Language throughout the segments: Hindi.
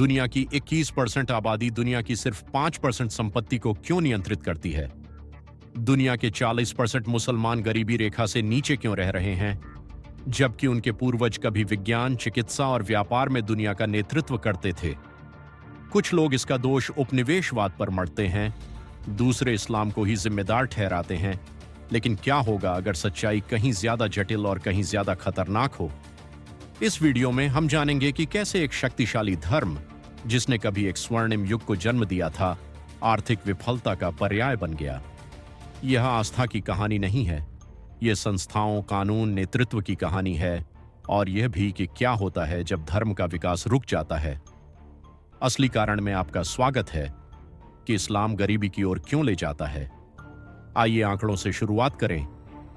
दुनिया की 21% आबादी दुनिया की सिर्फ 5% संपत्ति को क्यों नियंत्रित करती है? दुनिया के 40% मुसलमान गरीबी रेखा से नीचे क्यों रह रहे हैं, जबकि उनके पूर्वज कभी विज्ञान, चिकित्सा और व्यापार में दुनिया का नेतृत्व करते थे? कुछ लोग इसका दोष उपनिवेशवाद पर मढ़ते हैं, दूसरे इस्लाम को ही जिम्मेदार ठहराते हैं। लेकिन क्या होगा अगर सच्चाई कहीं ज्यादा जटिल और कहीं ज्यादा खतरनाक हो? इस वीडियो में हम जानेंगे कि कैसे एक शक्तिशाली धर्म, जिसने कभी एक स्वर्णिम युग को जन्म दिया था, आर्थिक विफलता का पर्याय बन गया। यह आस्था की कहानी नहीं है, यह संस्थाओं, कानून, नेतृत्व की कहानी है, और यह भी कि क्या होता है जब धर्म का विकास रुक जाता है। असली कारण में आपका स्वागत है कि इस्लाम गरीबी की ओर क्यों ले जाता है। आइए आंकड़ों से शुरुआत करें,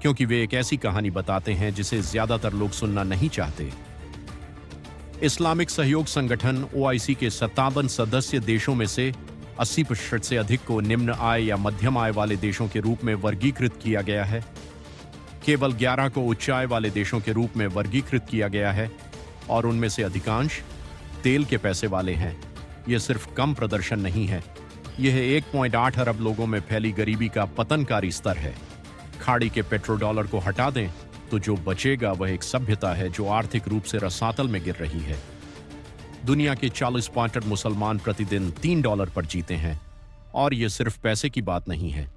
क्योंकि वे एक ऐसी कहानी बताते हैं जिसे ज्यादातर लोग सुनना नहीं चाहते। इस्लामिक सहयोग संगठन OIC के 57 सदस्य देशों में से 80% से अधिक को निम्न आय या मध्यम आय वाले देशों के रूप में वर्गीकृत किया गया है। केवल 11 को उच्च आय वाले देशों के रूप में वर्गीकृत किया गया है, और उनमें से अधिकांश तेल के पैसे वाले हैं। यह सिर्फ कम प्रदर्शन नहीं है, यह 1.8 अरब लोगों में फैली गरीबी का पतनकारी स्तर है। खाड़ी के पेट्रोडॉलर को हटा दें तो जो बचेगा वह एक सभ्यता है जो आर्थिक रूप से रसातल में गिर रही है। दुनिया के 40% मुसलमान प्रतिदिन $3 पर जीते हैं, और यह सिर्फ पैसे की बात नहीं है,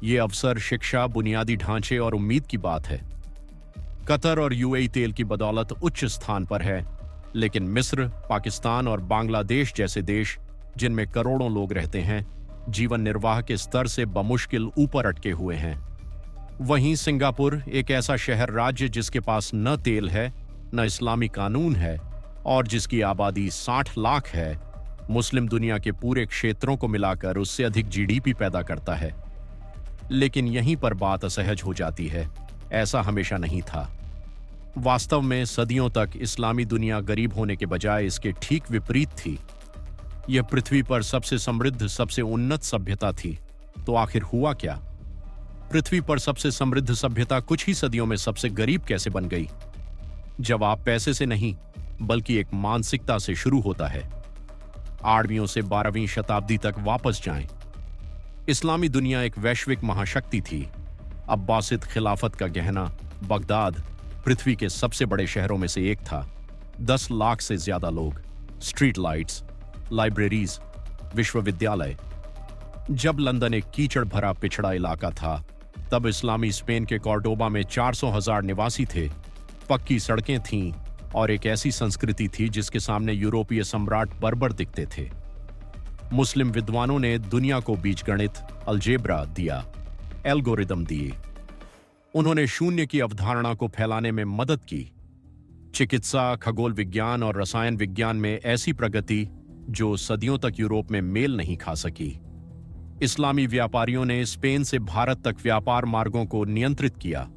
यह अवसर, शिक्षा, बुनियादी ढांचे और उम्मीद की बात है। कतर और UAE तेल की बदौलत उच्च स्थान पर है, लेकिन मिस्र, पाकिस्तान और बांग्लादेश जैसे देश, जिनमें करोड़ों लोग रहते हैं, जीवन निर्वाह के स्तर से बमुश्किल ऊपर अटके हुए हैं। वहीं सिंगापुर, एक ऐसा शहर राज्य जिसके पास न तेल है, न इस्लामी कानून है, और जिसकी आबादी 60 लाख है, मुस्लिम दुनिया के पूरे क्षेत्रों को मिलाकर उससे अधिक GDP पैदा करता है। लेकिन यहीं पर बात असहज हो जाती है। ऐसा हमेशा नहीं था। वास्तव में सदियों तक इस्लामी दुनिया गरीब होने के बजाय इसके ठीक विपरीत थी। यह पृथ्वी पर सबसे समृद्ध, सबसे उन्नत सभ्यता थी। तो आखिर हुआ क्या? पृथ्वी पर सबसे समृद्ध सभ्यता कुछ ही सदियों में सबसे गरीब कैसे बन गई? जवाब पैसे से नहीं, बल्कि एक मानसिकता से शुरू होता है। 8वीं से 12वीं शताब्दी तक वापस जाएं। इस्लामी दुनिया एक वैश्विक महाशक्ति थी। अब्बासिद खिलाफत का गहना बगदाद पृथ्वी के सबसे बड़े शहरों में से एक था। 10 लाख से ज्यादा लोग, स्ट्रीट लाइट्स, लाइब्रेरीज, विश्वविद्यालय। जब लंदन एक कीचड़ भरा पिछड़ा इलाका था, तब इस्लामी स्पेन के कॉर्डोबा में 400,000 निवासी थे। पक्की सड़कें थीं और एक ऐसी संस्कृति थी जिसके सामने यूरोपीय सम्राट बर्बर दिखते थे। मुस्लिम विद्वानों ने दुनिया को बीजगणित, अलजेब्रा दिया, एल्गोरिदम दिए। उन्होंने शून्य की अवधारणा को फैलाने में मदद की। चिकित्सा, खगोल विज्ञान और रसायन विज्ञान में ऐसी प्रगति जो सदियों तक यूरोप में मेल नहीं खा सकी। इस्लामी व्यापारियों ने स्पेन से भारत तक व्यापार मार्गों को नियंत्रित किया।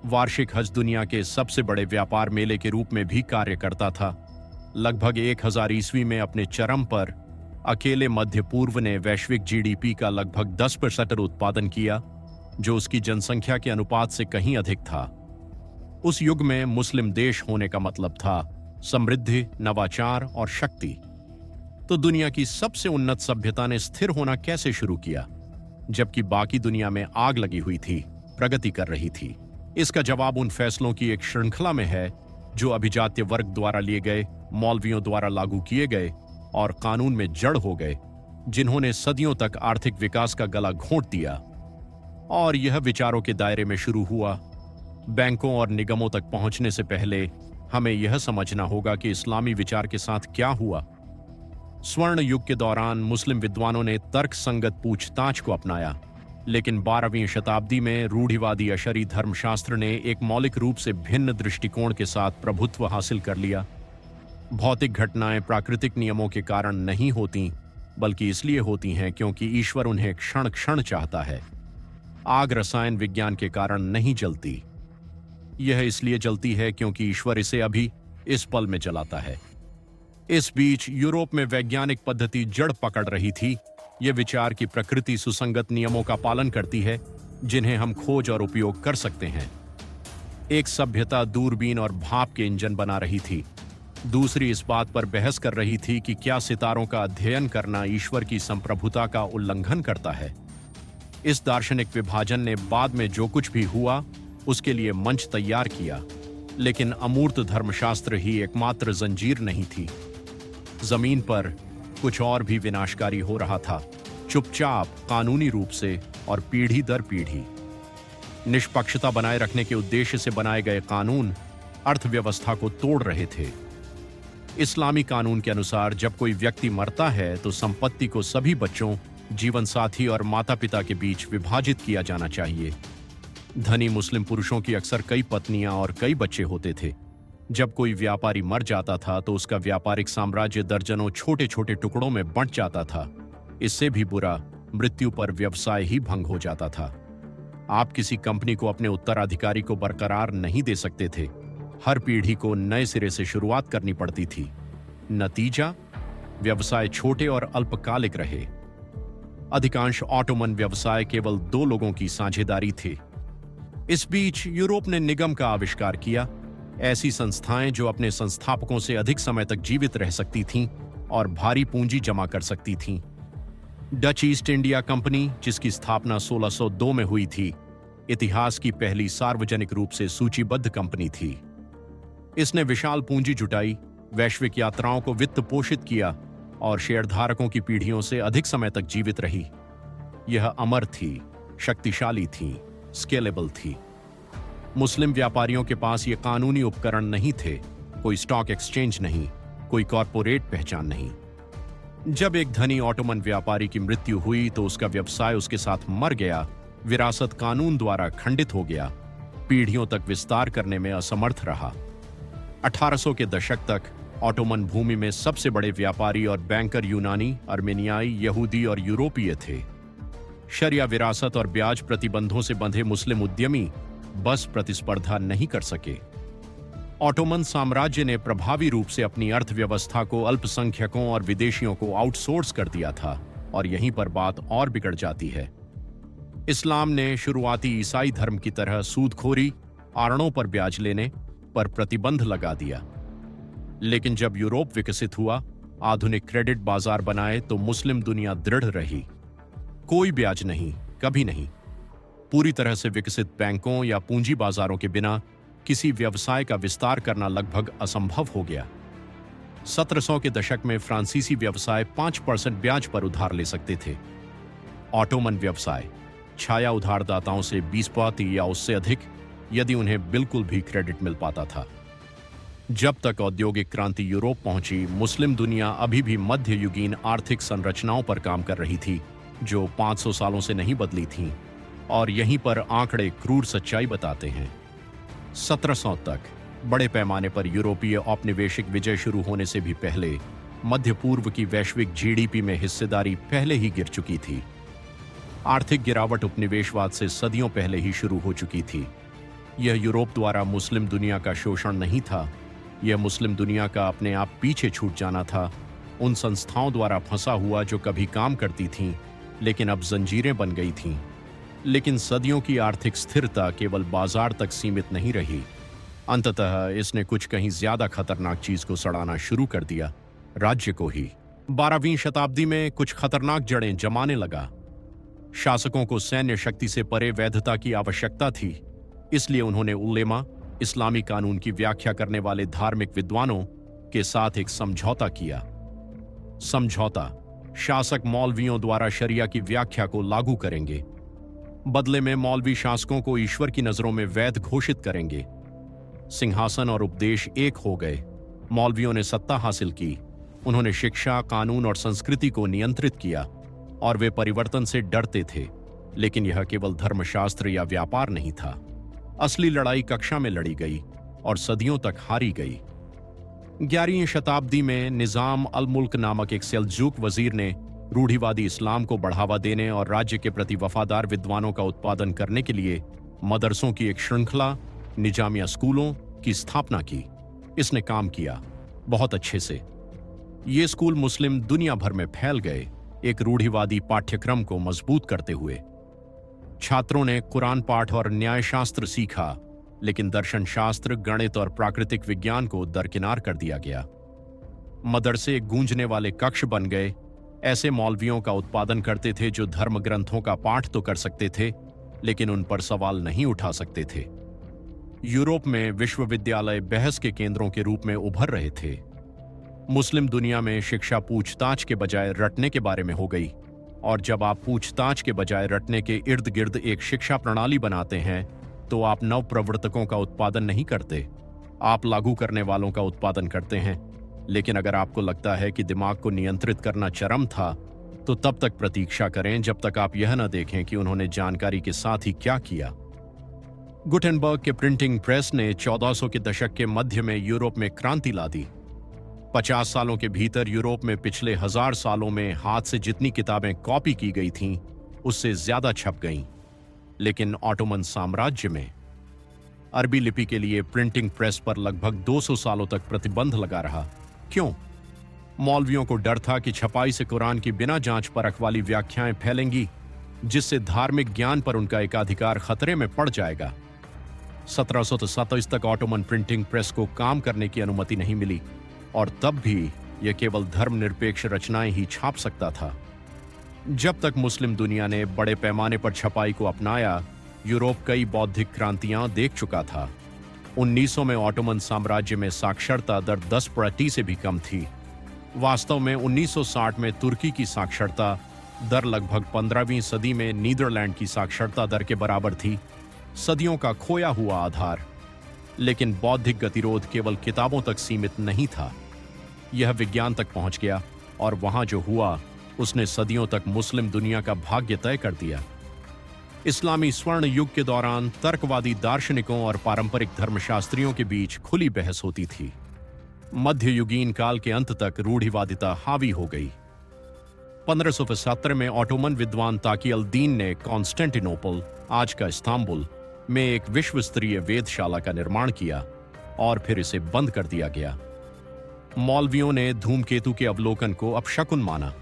वार्षिक हज दुनिया के सबसे बड़े व्यापार मेले के रूप में भी कार्य करता था। लगभग 1000 ईस्वी में अपने चरम पर अकेले मध्य पूर्व ने वैश्विक GDP का लगभग 10% उत्पादन किया, जो उसकी जनसंख्या के अनुपात से कहीं अधिक था। उस युग में मुस्लिम देश होने का मतलब था समृद्धि, नवाचार और शक्ति। तो दुनिया की सबसे उन्नत सभ्यता ने स्थिर होना कैसे शुरू किया, जबकि बाकी दुनिया में आग लगी हुई थी, प्रगति कर रही थी? इसका जवाब उन फैसलों की एक श्रृंखला में है जो अभिजात्य वर्ग द्वारा लिए गए, मौलवियों द्वारा लागू किए गए और कानून में जड़ हो गए, जिन्होंने सदियों तक आर्थिक विकास का गला घोंट दिया। और यह विचारों के दायरे में शुरू हुआ। बैंकों और निगमों तक पहुंचने से पहले हमें यह समझना होगा कि इस्लामी विचार के साथ क्या हुआ। स्वर्ण युग के दौरान मुस्लिम विद्वानों ने तर्क संगत पूछताछ को अपनाया, लेकिन 12वीं शताब्दी में रूढ़िवादी अशरी धर्मशास्त्र ने एक मौलिक रूप से भिन्न दृष्टिकोण के साथ प्रभुत्व हासिल कर लिया। भौतिक घटनाएं प्राकृतिक नियमों के कारण नहीं होती, बल्कि इसलिए होती हैं क्योंकि ईश्वर उन्हें क्षण क्षण चाहता है। आग रसायन विज्ञान के कारण नहीं जलती, यह इसलिए जलती है क्योंकि ईश्वर इसे अभी इस पल में जलाता है। इस बीच यूरोप में वैज्ञानिक पद्धति जड़ पकड़ रही थी। यह विचार की प्रकृति सुसंगत नियमों का पालन करती है, जिन्हें हम खोज और उपयोग कर सकते हैं। एक सभ्यता दूरबीन और भाप के इंजन बना रही थी। दूसरी इस बात पर बहस कर रही थी कि क्या सितारों का अध्ययन करना ईश्वर की संप्रभुता का उल्लंघन करता है। इस दार्शनिक विभाजन ने बाद में जो कुछ भी हुआ उसके लिए मंच तैयार किया, लेकिन अमूर्त धर्मशास्त्र ही एकमात्र जंजीर नहीं थी। जमीन पर कुछ और भी विनाशकारी हो रहा था, चुपचाप, कानूनी रूप से और पीढ़ी दर पीढ़ी। निष्पक्षता बनाए रखने के उद्देश्य से बनाए गए कानून अर्थव्यवस्था को तोड़ रहे थे। इस्लामी कानून के अनुसार जब कोई व्यक्ति मरता है तो संपत्ति को सभी बच्चों, जीवन साथी और माता पिता के बीच विभाजित किया जाना चाहिए। धनी मुस्लिम पुरुषों की अक्सर कई पत्नियां और कई बच्चे होते थे। जब कोई व्यापारी मर जाता था तो उसका व्यापारिक साम्राज्य दर्जनों छोटे छोटे टुकड़ों में बंट जाता था। इससे भी बुरा, मृत्यु पर व्यवसाय ही भंग हो जाता था। आप किसी कंपनी को अपने उत्तराधिकारी को बरकरार नहीं दे सकते थे। हर पीढ़ी को नए सिरे से शुरुआत करनी पड़ती थी। नतीजा, व्यवसाय छोटे और अल्पकालिक रहे। अधिकांश ऑटोमन व्यवसाय केवल 2 लोगों की साझेदारी थे। इस बीच यूरोप ने निगम का आविष्कार किया, ऐसी संस्थाएं जो अपने संस्थापकों से अधिक समय तक जीवित रह सकती थीं और भारी पूंजी जमा कर सकती थीं। डच ईस्ट इंडिया कंपनी, जिसकी स्थापना 1602 में हुई थी, इतिहास की पहली सार्वजनिक रूप से सूचीबद्ध कंपनी थी। इसने विशाल पूंजी जुटाई, वैश्विक यात्राओं को वित्त पोषित किया और शेयरधारकों की पीढ़ियों से अधिक समय तक जीवित रही। यह अमर थी, शक्तिशाली थी, स्केलेबल थी। मुस्लिम व्यापारियों के पास ये कानूनी उपकरण नहीं थे, कोई स्टॉक एक्सचेंज नहीं, कोई कॉरपोरेट पहचान नहीं। जब एक धनी ऑटोमन व्यापारी की मृत्यु हुई तो उसका व्यवसाय उसके साथ मर गया, विरासत कानून द्वारा खंडित हो गया, पीढ़ियों तक विस्तार करने में असमर्थ रहा। 1800 के दशक तक ऑटोमन भूमि में सबसे बड़े व्यापारी और बैंकर यूनानी, अर्मेनियाई, यहूदी और यूरोपीय थे। शरिया विरासत और ब्याज प्रतिबंधों से बंधे मुस्लिम उद्यमी बस प्रतिस्पर्धा नहीं कर सके। ऑटोमन साम्राज्य ने प्रभावी रूप से अपनी अर्थव्यवस्था को अल्पसंख्यकों और विदेशियों को आउटसोर्स कर दिया था, और यहीं पर बात और बिगड़ जाती है। इस्लाम ने शुरुआती ईसाई धर्म की तरह सूदखोरी, आड़नों पर ब्याज लेने पर प्रतिबंध लगा दिया। लेकिन जब यूरोप विकसित हुआ, आधुनिक क्रेडिट बाजार बनाए तो मुस्लिम दुनिया दृढ़ रही। कोई ब्याज नहीं, कभी नहीं। पूरी तरह से विकसित बैंकों या पूंजी बाजारों के बिना किसी व्यवसाय का विस्तार करना लगभग असंभव हो गया। 1700 के दशक में फ्रांसीसी व्यवसाय 5% ब्याज पर उधार ले सकते थे। ऑटोमन व्यवसाय छाया उधारदाताओं से 20% या उससे अधिक, यदि उन्हें बिल्कुल भी क्रेडिट मिल पाता था। जब तक औद्योगिक क्रांति यूरोप पहुंची, मुस्लिम दुनिया अभी भी मध्ययुगीन आर्थिक संरचनाओं पर काम कर रही थी, जो 500 सालों से नहीं बदली थीं, और यहीं पर आंकड़े क्रूर सच्चाई बताते हैं। 1700 तक बड़े पैमाने पर यूरोपीय औपनिवेशिक विजय शुरू होने से भी पहले मध्य पूर्व की वैश्विक जीडीपी में हिस्सेदारी पहले ही गिर चुकी थी। आर्थिक गिरावट उपनिवेशवाद से सदियों पहले ही शुरू हो चुकी थी। यह यूरोप द्वारा मुस्लिम दुनिया का शोषण नहीं था, यह मुस्लिम दुनिया का अपने आप पीछे छूट जाना था, उन संस्थाओं द्वारा फंसा हुआ जो कभी काम करती थीं लेकिन अब जंजीरें बन गई थीं। लेकिन सदियों की आर्थिक स्थिरता केवल बाजार तक सीमित नहीं रही। अंततः इसने कुछ कहीं ज्यादा खतरनाक चीज को सड़ाना शुरू कर दिया, राज्य को ही। 12वीं शताब्दी में कुछ खतरनाक जड़ें जमाने लगा। शासकों को सैन्य शक्ति से परे वैधता की आवश्यकता थी, इसलिए उन्होंने उलेमा, इस्लामी कानून की व्याख्या करने वाले धार्मिक विद्वानों के साथ एक समझौता किया। समझौता, शासक मौलवियों द्वारा शरिया की व्याख्या को लागू करेंगे। बदले में मौलवी शासकों को ईश्वर की नजरों में वैध घोषित करेंगे। सिंहासन और उपदेश एक हो गए। मौलवियों ने सत्ता हासिल की। उन्होंने शिक्षा, कानून और संस्कृति को नियंत्रित किया, और वे परिवर्तन से डरते थे। लेकिन यह केवल धर्मशास्त्र या व्यापार नहीं था। असली लड़ाई कक्षा में लड़ी गई और सदियों तक हारी गई। 11वीं शताब्दी में निजाम अल मुल्क नामक एक सेल्जूक वजीर ने रूढ़िवादी इस्लाम को बढ़ावा देने और राज्य के प्रति वफादार विद्वानों का उत्पादन करने के लिए मदरसों की एक श्रृंखला, निजामिया स्कूलों की स्थापना की। इसने काम किया, बहुत अच्छे से। ये स्कूल मुस्लिम दुनिया भर में फैल गए, एक रूढ़िवादी पाठ्यक्रम को मजबूत करते हुए। छात्रों ने कुरान पाठ और न्यायशास्त्र सीखा, लेकिन दर्शन शास्त्र, गणित और प्राकृतिक विज्ञान को दरकिनार कर दिया गया। मदरसे गूंजने वाले कक्ष बन गए। ऐसे मौलवियों का उत्पादन करते थे जो धर्म ग्रंथों का पाठ तो कर सकते थे, लेकिन उन पर सवाल नहीं उठा सकते थे। यूरोप में विश्वविद्यालय बहस के केंद्रों के रूप में उभर रहे थे। मुस्लिम दुनिया में शिक्षा पूछताछ के बजाय रटने के बारे में हो गई, और जब आप पूछताछ के बजाय रटने के इर्द गिर्द एक शिक्षा प्रणाली बनाते हैं, तो आप नव प्रवर्तकों का उत्पादन नहीं करते, आप लागू करने वालों का उत्पादन करते हैं। लेकिन अगर आपको लगता है कि दिमाग को नियंत्रित करना चरम था, तो तब तक प्रतीक्षा करें जब तक आप यह न देखें कि उन्होंने जानकारी के साथ ही क्या किया। गुटेनबर्ग के प्रिंटिंग प्रेस ने 1400 के दशक के मध्य में यूरोप में क्रांति ला दी। 50 सालों के भीतर यूरोप में पिछले 1000 सालों में हाथ से जितनी किताबें कॉपी की गई थीं, उससे ज्यादा छप गईं। लेकिन ऑटोमन साम्राज्य में अरबी लिपि के लिए प्रिंटिंग प्रेस पर लगभग 200 सालों तक प्रतिबंध लगा रहा। क्यों? मौलवियों को डर था कि छपाई से कुरान की बिना जांच परख वाली व्याख्याएं फैलेंगी, जिससे धार्मिक ज्ञान पर उनका एकाधिकार खतरे में पड़ जाएगा। 1727 तक ऑटोमन प्रिंटिंग प्रेस को काम करने की अनुमति नहीं मिली, और तब भी यह केवल धर्मनिरपेक्ष रचनाएं ही छाप सकता था। जब तक मुस्लिम दुनिया ने बड़े पैमाने पर छपाई को अपनाया, यूरोप कई बौद्धिक क्रांतियां देख चुका था। 1900 में ऑटोमन साम्राज्य में साक्षरता दर 10% से भी कम थी। वास्तव में 1960 में तुर्की की साक्षरता दर लगभग 15वीं सदी में नीदरलैंड की साक्षरता दर के बराबर थी। सदियों का खोया हुआ आधार। लेकिन बौद्धिक गतिरोध केवल किताबों तक सीमित नहीं था। यह विज्ञान तक पहुंच गया, और वहां जो हुआ उसने सदियों तक मुस्लिम दुनिया का भाग्य तय कर दिया। इस्लामी स्वर्ण युग के दौरान तर्कवादी दार्शनिकों और पारंपरिक धर्मशास्त्रियों के बीच खुली बहस होती थी। मध्ययुगीन काल के अंत तक रूढ़िवादिता हावी हो गई। 1517 में ऑटोमन विद्वान ताकी अल दीन ने कॉन्स्टेंटिनोपल, आज का इस्तांबुल, में एक विश्व स्तरीय वेधशाला का निर्माण किया, और फिर इसे बंद कर दिया गया। मौलवियों ने धूमकेतु के अवलोकन को अपशकुन माना।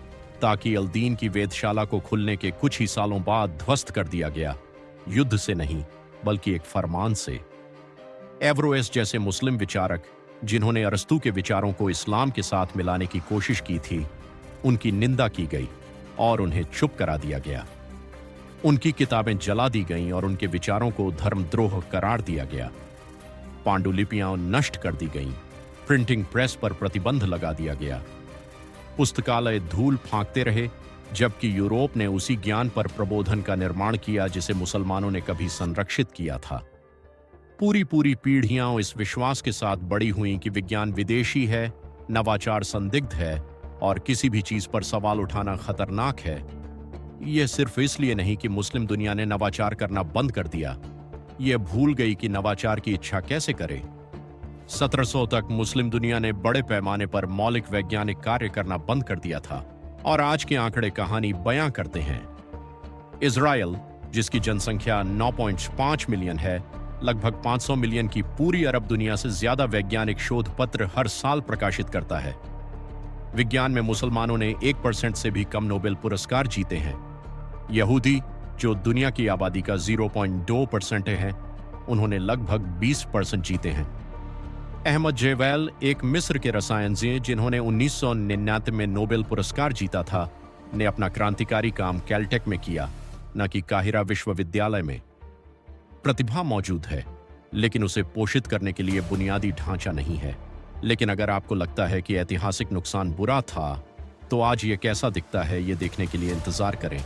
ताकी अल दीन की वेधशाला को खुलने के कुछ ही सालों बाद ध्वस्त कर दिया गया, युद्ध से नहीं बल्कि एक फरमान से। एवरोएस जैसे मुस्लिम विचारक, जिन्होंने अरस्तू के विचारों को इस्लाम के साथ मिलाने की कोशिश की थी, उनकी निंदा की गई और उन्हें चुप करा दिया गया। उनकी किताबें जला दी गईं और उनके विचारों को धर्मद्रोह करार दिया गया। पांडुलिपियां नष्ट कर दी गईं। प्रिंटिंग प्रेस पर प्रतिबंध लगा दिया गया। पुस्तकालय धूल फांकते रहे, जबकि यूरोप ने उसी ज्ञान पर प्रबोधन का निर्माण किया जिसे मुसलमानों ने कभी संरक्षित किया था। पूरी पीढ़ियां इस विश्वास के साथ बड़ी हुईं कि विज्ञान विदेशी है, नवाचार संदिग्ध है और किसी भी चीज पर सवाल उठाना खतरनाक है। यह सिर्फ इसलिए नहीं कि मुस्लिम दुनिया ने नवाचार करना बंद कर दिया, यह भूल गई कि नवाचार की इच्छा कैसे करे। 1700 तक मुस्लिम दुनिया ने बड़े पैमाने पर मौलिक वैज्ञानिक कार्य करना बंद कर दिया था, और आज के आंकड़े कहानी बयां करते हैं। इजराइल, जिसकी जनसंख्या 9.5 मिलियन है, लगभग 500 मिलियन की पूरी अरब दुनिया से ज्यादा वैज्ञानिक शोध पत्र हर साल प्रकाशित करता है। विज्ञान में मुसलमानों ने 1% से भी कम नोबेल पुरस्कार जीते हैं। यहूदी, जो दुनिया की आबादी का 0.2% है, उन्होंने लगभग 20% जीते हैं। अहमद जेवैल, एक मिस्र के रसायनजी जिन्होंने 1999 में नोबेल पुरस्कार जीता था, ने अपना क्रांतिकारी काम कैलटेक में किया, न कि काहिरा विश्वविद्यालय में। प्रतिभा मौजूद है, लेकिन उसे पोषित करने के लिए बुनियादी ढांचा नहीं है। लेकिन अगर आपको लगता है कि ऐतिहासिक नुकसान बुरा था, तो आज ये कैसा दिखता है ये देखने के लिए इंतजार करें।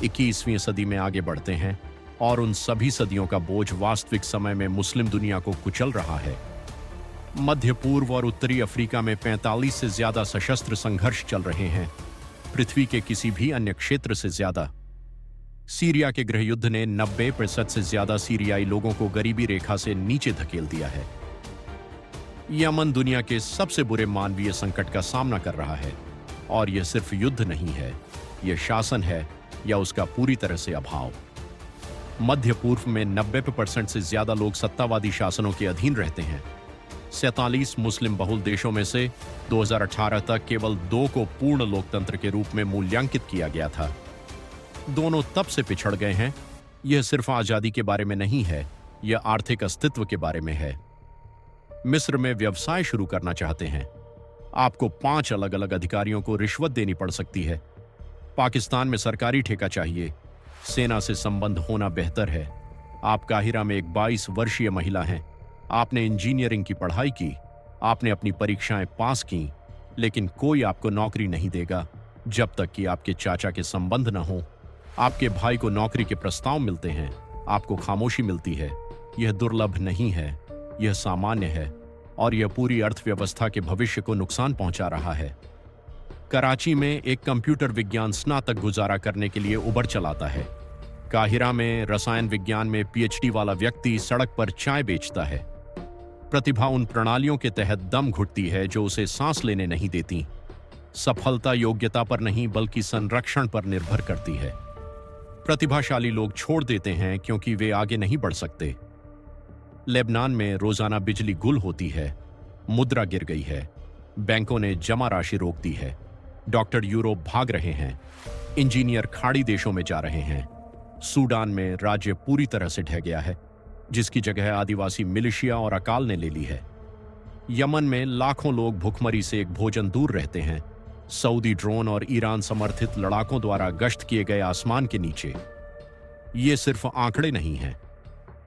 21वीं सदी में आगे बढ़ते हैं, और उन सभी सदियों का बोझ वास्तविक समय में मुस्लिम दुनिया को कुचल रहा है। मध्य पूर्व और उत्तरी अफ्रीका में 45 से ज्यादा सशस्त्र संघर्ष चल रहे हैं, पृथ्वी के किसी भी अन्य क्षेत्र से ज्यादा। सीरिया के गृहयुद्ध ने 90% से ज्यादा सीरियाई लोगों को गरीबी रेखा से नीचे धकेल दिया है। यमन दुनिया के सबसे बुरे मानवीय संकट का सामना कर रहा है, और यह सिर्फ युद्ध नहीं है, यह शासन है या उसका पूरी तरह से अभाव। मध्य पूर्व में 90% से ज्यादा लोग सत्तावादी शासनों के अधीन रहते हैं। 47 मुस्लिम बहुल देशों में से 2018 तक केवल 2 को पूर्ण लोकतंत्र के रूप में मूल्यांकित किया गया था। दोनों तब से पिछड़ गए हैं। यह सिर्फ आजादी के बारे में नहीं है, यह आर्थिक अस्तित्व के बारे में है। मिस्र में व्यवसाय शुरू करना चाहते हैं। आपको 5 अलग अलग अधिकारियों को रिश्वत देनी पड़ सकती है। पाकिस्तान में सरकारी ठेका चाहिए। सेना से संबंध होना बेहतर है। आप काहिरा में एक 22 वर्षीय महिला हैं। आपने इंजीनियरिंग की पढ़ाई की। आपने अपनी परीक्षाएं पास की, लेकिन कोई आपको नौकरी नहीं देगा जब तक कि आपके चाचा के संबंध न हो। आपके भाई को नौकरी के प्रस्ताव मिलते हैं, आपको खामोशी मिलती है। यह दुर्लभ नहीं है, यह सामान्य है, और यह पूरी अर्थव्यवस्था के भविष्य को नुकसान पहुंचा रहा है। कराची में एक कंप्यूटर विज्ञान स्नातक गुजारा करने के लिए उबर चलाता है। काहिरा में रसायन विज्ञान में पीएचडी वाला व्यक्ति सड़क पर चाय बेचता है। प्रतिभा उन प्रणालियों के तहत दम घुटती है जो उसे सांस लेने नहीं देती। सफलता योग्यता पर नहीं बल्कि संरक्षण पर निर्भर करती है। प्रतिभाशाली लोग छोड़ देते हैं क्योंकि वे आगे नहीं बढ़ सकते। लेबनान में रोजाना बिजली गुल होती है। मुद्रा गिर गई है। बैंकों ने जमा राशि रोक दी है। डॉक्टर यूरोप भाग रहे हैं। इंजीनियर खाड़ी देशों में जा रहे हैं। सूडान में राज्य पूरी तरह से ढह गया है, जिसकी जगह आदिवासी मिलिशिया और अकाल ने ले ली है। यमन में लाखों लोग भुखमरी से एक भोजन दूर रहते हैं। सऊदी ड्रोन और ईरान समर्थित लड़ाकों द्वारा गश्त किए गए आसमान के नीचे। ये सिर्फ आंकड़े नहीं हैं।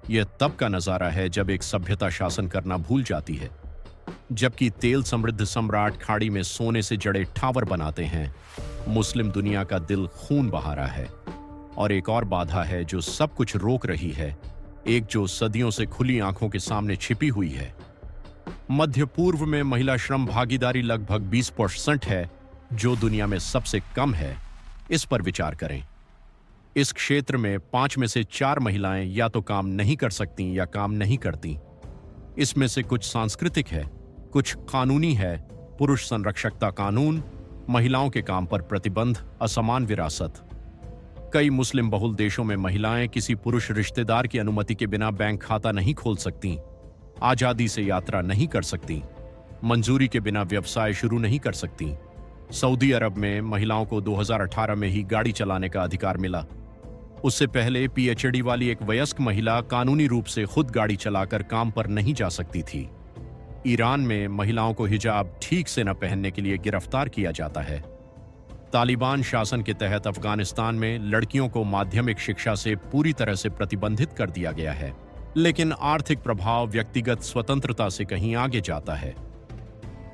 यह तब का नजारा है जब एक सभ्यता शासन करना भूल जाती है। जबकि तेल समृद्ध सम्राट खाड़ी में सोने से जड़े टावर बनाते हैं, मुस्लिम दुनिया का दिल खून बहा रहा है। और एक और बाधा है जो सब कुछ रोक रही है, एक जो सदियों से खुली आंखों के सामने छिपी हुई है। मध्य पूर्व में महिला श्रम भागीदारी लगभग 20% है, जो दुनिया में सबसे कम है। इस पर विचार करें। इस क्षेत्र में 5 में से 4 महिलाएं या तो काम नहीं कर सकती या काम नहीं करती। इसमें से कुछ सांस्कृतिक है, कुछ कानूनी है। पुरुष संरक्षकता कानून, महिलाओं के काम पर प्रतिबंध, असमान विरासत। कई मुस्लिम बहुल देशों में महिलाएं किसी पुरुष रिश्तेदार की अनुमति के बिना बैंक खाता नहीं खोल सकती, आजादी से यात्रा नहीं कर सकती, मंजूरी के बिना व्यवसाय शुरू नहीं कर सकती। सऊदी अरब में महिलाओं को 2018 में ही गाड़ी चलाने का अधिकार मिला। उससे पहले पीएचडी वाली एक वयस्क महिला कानूनी रूप से खुद गाड़ी चलाकर काम पर नहीं जा सकती थी। ईरान में महिलाओं को हिजाब ठीक से न पहनने के लिए गिरफ्तार किया जाता है। तालिबान शासन के तहत अफगानिस्तान में लड़कियों को माध्यमिक शिक्षा से पूरी तरह से प्रतिबंधित कर दिया गया है, लेकिन आर्थिक प्रभाव व्यक्तिगत स्वतंत्रता से कहीं आगे जाता है।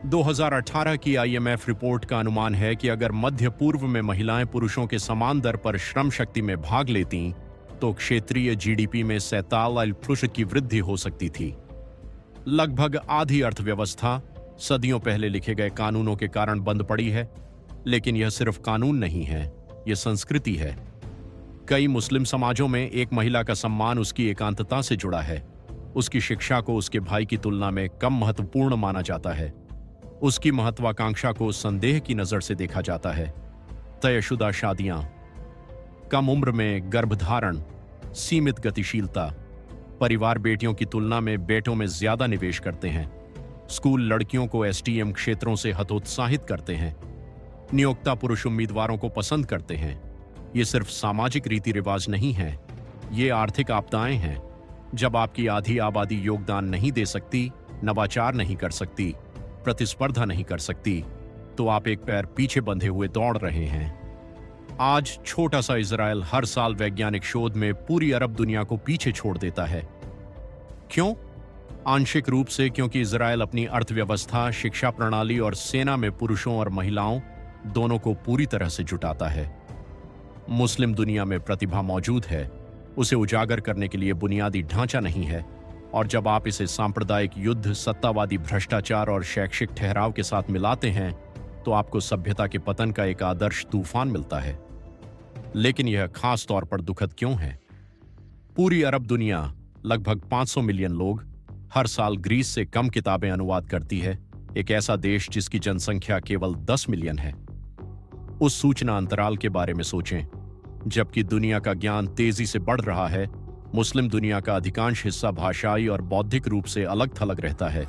2018 की आईएमएफ रिपोर्ट का अनुमान है कि अगर मध्य पूर्व में महिलाएं पुरुषों के समान दर पर श्रम शक्ति में भाग लेतीं, तो क्षेत्रीय जीडीपी में 47% की वृद्धि हो सकती थी। लगभग आधी अर्थव्यवस्था सदियों पहले लिखे गए कानूनों के कारण बंद पड़ी है, लेकिन यह सिर्फ कानून नहीं है, यह संस्कृति है। कई मुस्लिम समाजों में एक महिला का सम्मान उसकी एकांतता से जुड़ा है। उसकी शिक्षा को उसके भाई की तुलना में कम महत्वपूर्ण माना जाता है। उसकी महत्वाकांक्षा को संदेह की नजर से देखा जाता है। तयशुदा शादियां, कम उम्र में गर्भधारण, सीमित गतिशीलता। परिवार बेटियों की तुलना में बेटों में ज्यादा निवेश करते हैं। स्कूल लड़कियों को एसटीएम क्षेत्रों से हतोत्साहित करते हैं। नियोक्ता पुरुष उम्मीदवारों को पसंद करते हैं। ये सिर्फ सामाजिक रीति रिवाज नहीं है, ये आर्थिक आपदाएं हैं। जब आपकी आधी आबादी योगदान नहीं दे सकती, नवाचार नहीं कर सकती, प्रतिस्पर्धा नहीं कर सकती, तो आप एक पैर पीछे बंधे हुए दौड़ रहे हैं। आज छोटा सा इजराइल हर साल वैज्ञानिक शोध में पूरी अरब दुनिया को पीछे छोड़ देता है। क्यों? आंशिक रूप से क्योंकि इजराइल अपनी अर्थव्यवस्था, शिक्षा प्रणाली और सेना में पुरुषों और महिलाओं दोनों को पूरी तरह से जुटाता है। मुस्लिम दुनिया में प्रतिभा मौजूद है, उसे उजागर करने के लिए बुनियादी ढांचा नहीं है, और जब आप इसे सांप्रदायिक युद्ध, सत्तावादी भ्रष्टाचार और शैक्षिक ठहराव के साथ मिलाते हैं, तो आपको सभ्यता के पतन का एक आदर्श तूफान मिलता है। लेकिन यह खास तौर पर दुखद क्यों है? पूरी अरब दुनिया, लगभग 500 मिलियन लोग, हर साल ग्रीस से कम किताबें अनुवाद करती है। एक ऐसा देश जिसकी जनसंख्या केवल 10 मिलियन है। उस सूचना अंतराल के बारे में सोचें। जबकि दुनिया का ज्ञान तेजी से बढ़ रहा है, मुस्लिम दुनिया का अधिकांश हिस्सा भाषाई और बौद्धिक रूप से अलग थलग रहता है।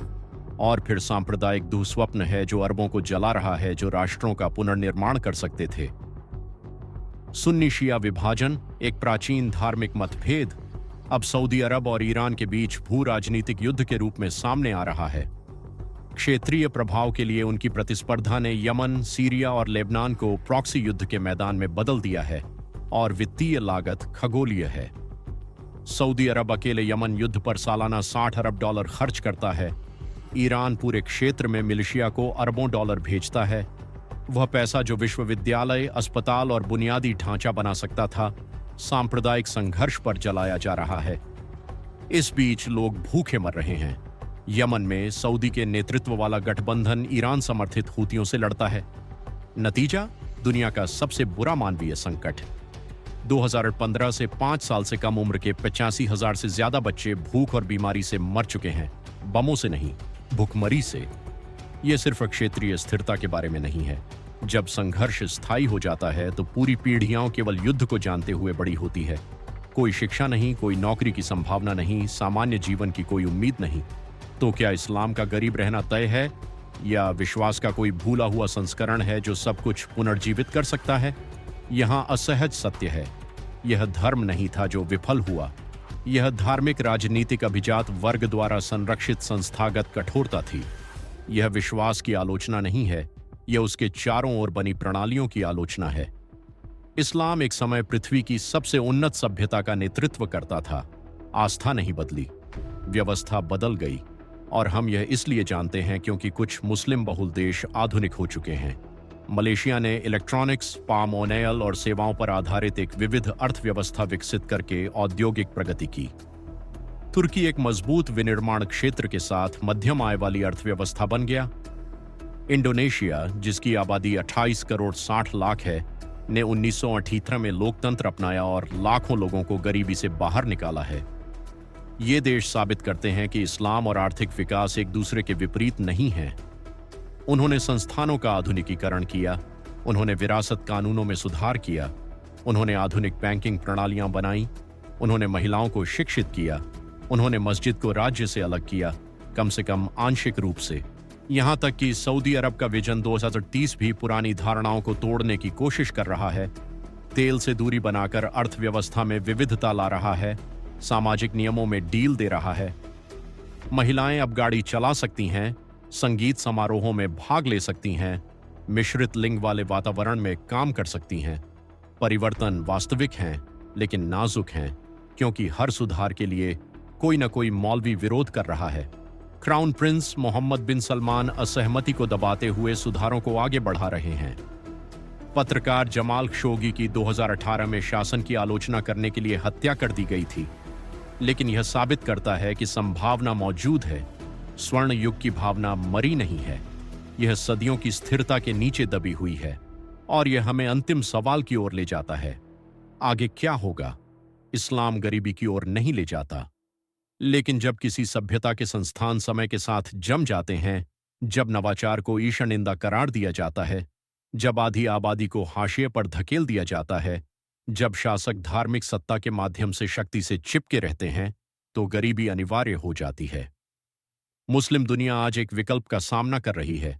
और फिर सांप्रदायिक दुःस्वप्न है जो अरबों को जला रहा है, जो राष्ट्रों का पुनर्निर्माण कर सकते थे। सुन्नी शिया विभाजन, एक प्राचीन धार्मिक मतभेद, अब सऊदी अरब और ईरान के बीच भू राजनीतिक युद्ध के रूप में सामने आ रहा है। क्षेत्रीय प्रभाव के लिए उनकी प्रतिस्पर्धा ने यमन, सीरिया और लेबनान को प्रॉक्सी युद्ध के मैदान में बदल दिया है और वित्तीय लागत खगोलीय है। सऊदी अरब अकेले यमन युद्ध पर सालाना $60 अरब खर्च करता है। ईरान पूरे क्षेत्र में मिलिशिया को अरबों डॉलर भेजता है। वह पैसा जो विश्वविद्यालय, अस्पताल और बुनियादी ढांचा बना सकता था, सांप्रदायिक संघर्ष पर जलाया जा रहा है। इस बीच लोग भूखे मर रहे हैं। यमन में सऊदी के नेतृत्व वाला गठबंधन ईरान समर्थित हूतियों से लड़ता है। नतीजा, दुनिया का सबसे बुरा मानवीय संकट। 2015 से 5 साल से कम उम्र के 85,000 से ज्यादा बच्चे भूख और बीमारी से मर चुके हैं, बमों से नहीं, भूखमरी से। यह सिर्फ क्षेत्रीय स्थिरता के बारे में नहीं है। जब संघर्ष स्थायी हो जाता है तो पूरी पीढ़ियां केवल युद्ध को जानते हुए बड़ी होती है। कोई शिक्षा नहीं, कोई नौकरी की संभावना नहीं, सामान्य जीवन की कोई उम्मीद नहीं। तो क्या इस्लाम का गरीब रहना तय है, या विश्वास का कोई भूला हुआ संस्करण है जो सब कुछ पुनर्जीवित कर सकता है? यहां असहज सत्य है, यह धर्म नहीं था जो विफल हुआ, यह धार्मिक राजनीतिक अभिजात वर्ग द्वारा संरक्षित संस्थागत कठोरता थी। यह विश्वास की आलोचना नहीं है, यह उसके चारों ओर बनी प्रणालियों की आलोचना है। इस्लाम एक समय पृथ्वी की सबसे उन्नत सभ्यता का नेतृत्व करता था। आस्था नहीं बदली, व्यवस्था बदल गई, और हम यह इसलिए जानते हैं क्योंकि कुछ मुस्लिम बहुल देश आधुनिक हो चुके हैं। मलेशिया ने इलेक्ट्रॉनिक्स, पाम ऑयल और सेवाओं पर आधारित एक विविध अर्थव्यवस्था विकसित करके औद्योगिक प्रगति की। तुर्की एक मजबूत विनिर्माण क्षेत्र के साथ मध्यम आय वाली अर्थव्यवस्था बन गया। इंडोनेशिया, जिसकी आबादी 28 करोड़ 60 लाख है, ने 1978 में लोकतंत्र अपनाया और लाखों लोगों को गरीबी से बाहर निकाला है। ये देश साबित करते हैं कि इस्लाम और आर्थिक विकास एक दूसरे के विपरीत नहीं हैं। उन्होंने संस्थानों का आधुनिकीकरण किया, उन्होंने विरासत कानूनों में सुधार किया, उन्होंने आधुनिक बैंकिंग प्रणालियां बनाई, उन्होंने महिलाओं को शिक्षित किया, उन्होंने मस्जिद को राज्य से अलग किया, कम से कम आंशिक रूप से। यहां तक कि सऊदी अरब का विजन 2030 भी पुरानी धारणाओं को तोड़ने की कोशिश कर रहा है। तेल से दूरी बनाकर अर्थव्यवस्था में विविधता ला रहा है, सामाजिक नियमों में डील दे रहा है। महिलाएं अब गाड़ी चला सकती हैं, संगीत समारोहों में भाग ले सकती हैं, मिश्रित लिंग वाले वातावरण में काम कर सकती हैं। परिवर्तन वास्तविक हैं, लेकिन नाजुक हैं, क्योंकि हर सुधार के लिए कोई न कोई मौलवी विरोध कर रहा है। क्राउन प्रिंस मोहम्मद बिन सलमान असहमति को दबाते हुए सुधारों को आगे बढ़ा रहे हैं। पत्रकार जमाल खशोगी की 2018 में शासन की आलोचना करने के लिए हत्या कर दी गई थी, लेकिन यह साबित करता है कि संभावना मौजूद है। स्वर्ण युग की भावना मरी नहीं है, यह सदियों की स्थिरता के नीचे दबी हुई है, और यह हमें अंतिम सवाल की ओर ले जाता है, आगे क्या होगा? इस्लाम गरीबी की ओर नहीं ले जाता, लेकिन जब किसी सभ्यता के संस्थान समय के साथ जम जाते हैं, जब नवाचार को ईश निंदा करार दिया जाता है, जब आधी आबादी को हाशिए पर धकेल दिया जाता है, जब शासक धार्मिक सत्ता के माध्यम से शक्ति से चिपके रहते हैं, तो गरीबी अनिवार्य हो जाती है। मुस्लिम दुनिया आज एक विकल्प का सामना कर रही है।